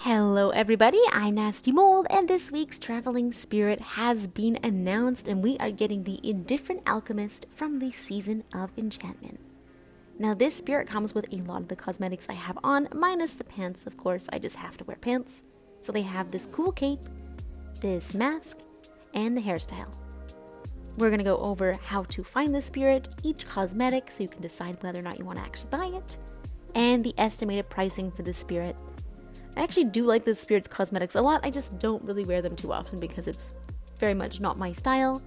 Hello everybody, I'm Nastymold, and this week's Traveling Spirit has been announced, and we are getting the Indifferent Alchemist from the Season of Enchantment. Now this spirit comes with a lot of the cosmetics I have on, minus the pants, of course. I just have to wear pants. So they have this cool cape, this mask, and the hairstyle. We're going to go over how to find the spirit, each cosmetic, so you can decide whether or not you want to actually buy it, and the estimated pricing for the spirit. I actually do like the spirit's cosmetics a lot, I just don't really wear them too often because it's very much not my style.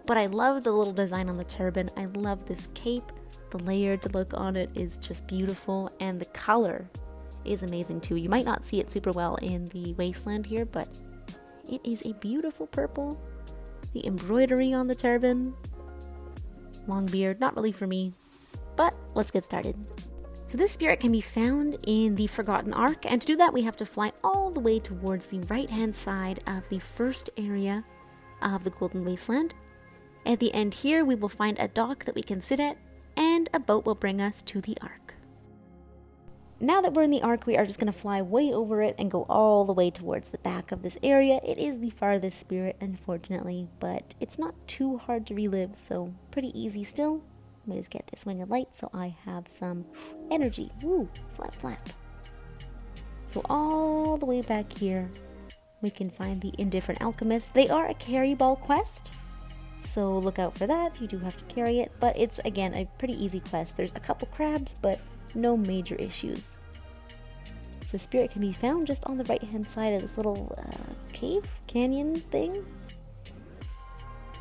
But I love the little design on the turban, I love this cape, the layered look on it is just beautiful, and the color is amazing too. You might not see it super well in the wasteland here, but it is a beautiful purple. The embroidery on the turban, long beard, not really for me, but let's get started. So this spirit can be found in the Forgotten Ark, and to do that we have to fly all the way towards the right hand side of the first area of the Golden Wasteland. At the end here we will find a dock that we can sit at, and a boat will bring us to the Ark. Now that we're in the Ark, we are just going to fly way over it and go all the way towards the back of this area. It is the farthest spirit, unfortunately, but it's not too hard to relive, so pretty easy still. Let me just get this wing of light so I have some energy. Woo! Flap, flap. So all the way back here, we can find the Indifferent Alchemist. They are a carry ball quest, so look out for that. You do have to carry it, but it's, again, a pretty easy quest. There's a couple crabs, but no major issues. The spirit can be found just on the right-hand side of this little cave, canyon thing.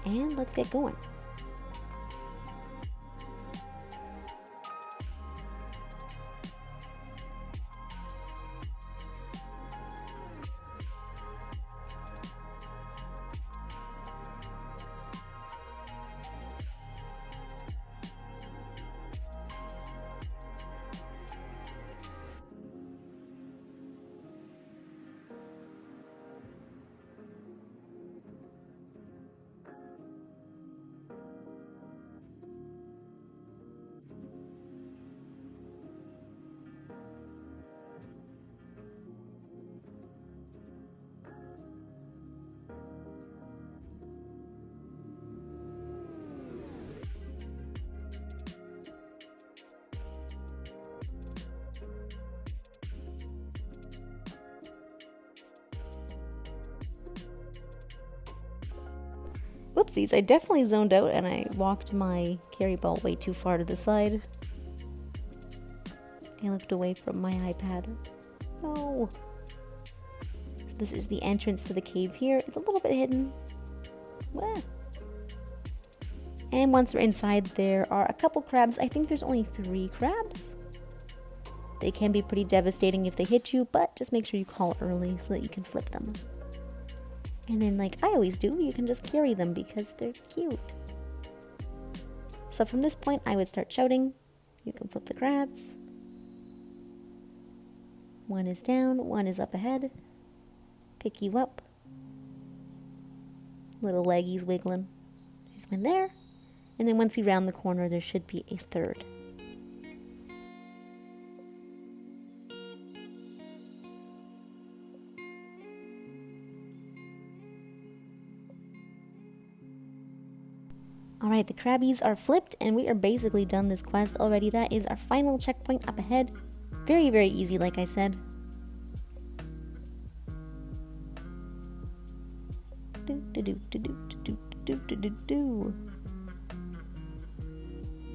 And let's get going. Whoopsies, I definitely zoned out and I walked my carry ball way too far to the side. I looked away from my iPad. No! So this is the entrance to the cave here. It's a little bit hidden. Wah. And once we're inside, there are a couple crabs. I think there's only 3 crabs. They can be pretty devastating if they hit you, but just make sure you call early so that you can flip them. And then, like I always do, you can just carry them because they're cute. So from this point, I would start shouting. You can flip the crabs. 1 is down, 1 is up ahead. Pick you up. Little leggies wiggling. There's one there. And then once you round the corner, there should be a 3rd. Alright, the crabbies are flipped, and we are basically done this quest already. That is our final checkpoint up ahead. Very, very easy, like I said.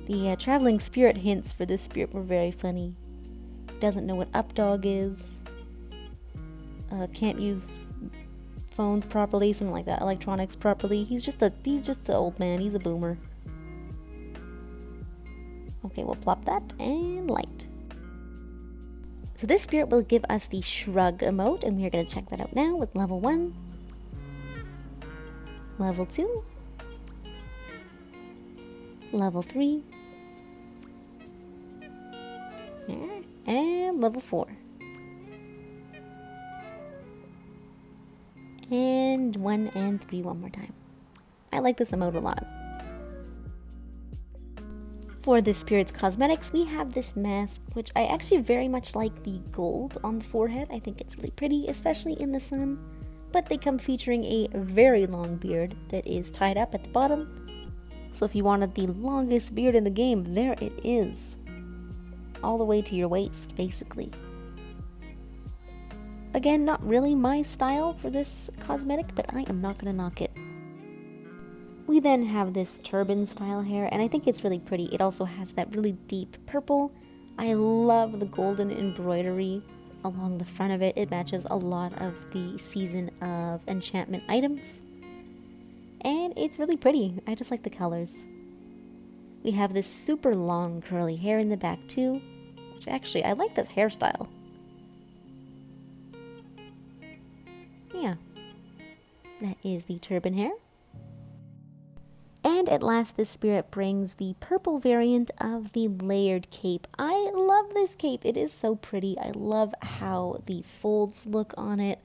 The traveling spirit hints for this spirit were very funny. Doesn't know what updog is. Can't use phones properly, something like that, electronics properly. He's just an old man, he's a boomer. Okay, we'll plop that and light. So this spirit will give us the Shrug emote, and we are going to check that out now with level 1, level 2, level 3, and level 4. And 1 and 3 one more time. I like this emote a lot. For the Spirit's cosmetics, we have this mask, which I actually very much like the gold on the forehead. I think it's really pretty, especially in the sun. But they come featuring a very long beard that is tied up at the bottom. So if you wanted the longest beard in the game, there it is. All the way to your waist, basically. Again, not really my style for this cosmetic, but I am not going to knock it. We then have this turban style hair, and I think it's really pretty. It also has that really deep purple. I love the golden embroidery along the front of it. It matches a lot of the Season of Enchantment items. And it's really pretty. I just like the colors. We have this super long curly hair in the back too, which actually, I like this hairstyle. Yeah, that is the turban hair. And at last, this spirit brings the purple variant of the layered cape. I love this cape. It is so pretty. I love how the folds look on it.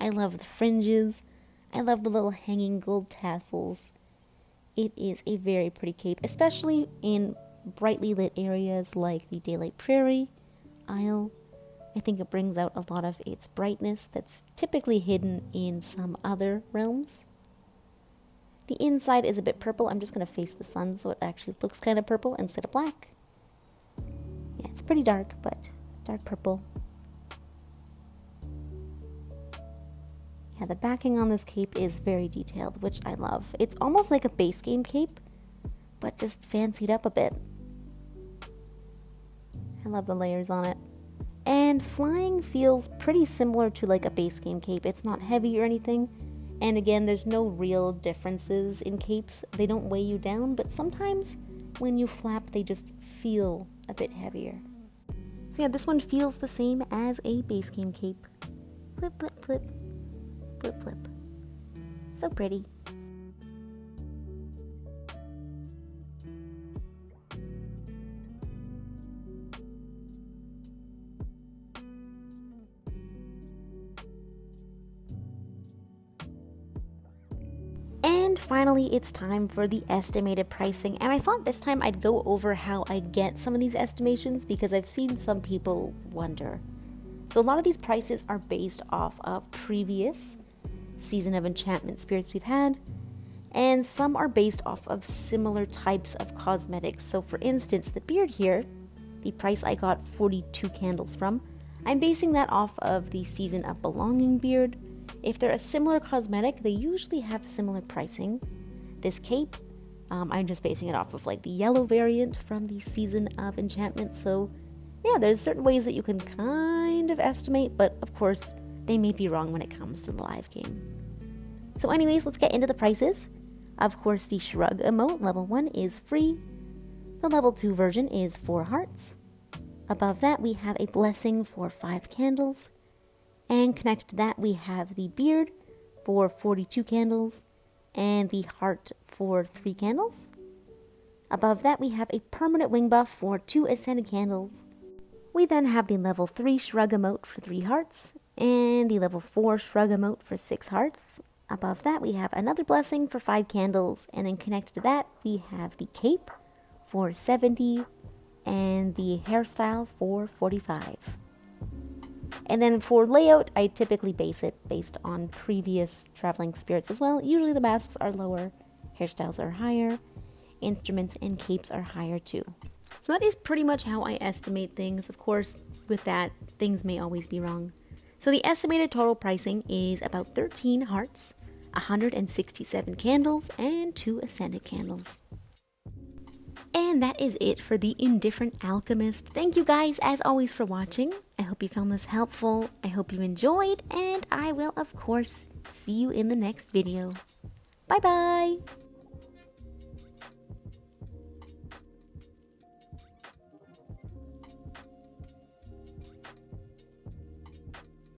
I love the fringes. I love the little hanging gold tassels. It is a very pretty cape, especially in brightly lit areas like the Daylight Prairie Isle. I think it brings out a lot of its brightness that's typically hidden in some other realms. The inside is a bit purple. I'm just going to face the sun so it actually looks kind of purple instead of black. Yeah, it's pretty dark, but dark purple. Yeah, the backing on this cape is very detailed, which I love. It's almost like a base game cape, but just fancied up a bit. I love the layers on it. And flying feels pretty similar to like a base game cape. It's not heavy or anything. And again, there's no real differences in capes. They don't weigh you down, but sometimes when you flap, they just feel a bit heavier. So yeah, this one feels the same as a base game cape. Flip, flip, flip, flip, flip. So pretty. And finally, it's time for the estimated pricing, and I thought this time I'd go over how I get some of these estimations because I've seen some people wonder. So a lot of these prices are based off of previous Season of Enchantment spirits we've had, and some are based off of similar types of cosmetics. So for instance, the beard here, the price I got 42 candles from, I'm basing that off of the Season of Belonging beard. If they're a similar cosmetic, they usually have similar pricing. This cape, I'm just basing it off of like the yellow variant from the Season of Enchantment. So yeah, there's certain ways that you can kind of estimate, but of course, they may be wrong when it comes to the live game. So anyways, let's get into the prices. Of course, the Shrug emote, level 1, is free. The level 2 version is 4 hearts. Above that, we have a blessing for 5 candles. And connected to that, we have the beard for 42 candles and the heart for 3 candles. Above that, we have a permanent wing buff for 2 ascended candles. We then have the level 3 Shrug emote for 3 hearts and the level 4 Shrug emote for 6 hearts. Above that, we have another blessing for 5 candles, and then connected to that, we have the cape for 70 and the hairstyle for 45. And then for layout, I typically base it based on previous traveling spirits as well. Usually the masks are lower, hairstyles are higher, instruments and capes are higher too. So that is pretty much how I estimate things. Of course, with that, things may always be wrong. So the estimated total pricing is about 13 hearts, 167 candles, and 2 ascended candles. And that is it for the Indifferent Alchemist. Thank you guys, as always, for watching. I hope you found this helpful. I hope you enjoyed, and I will, of course, see you in the next video. Bye-bye!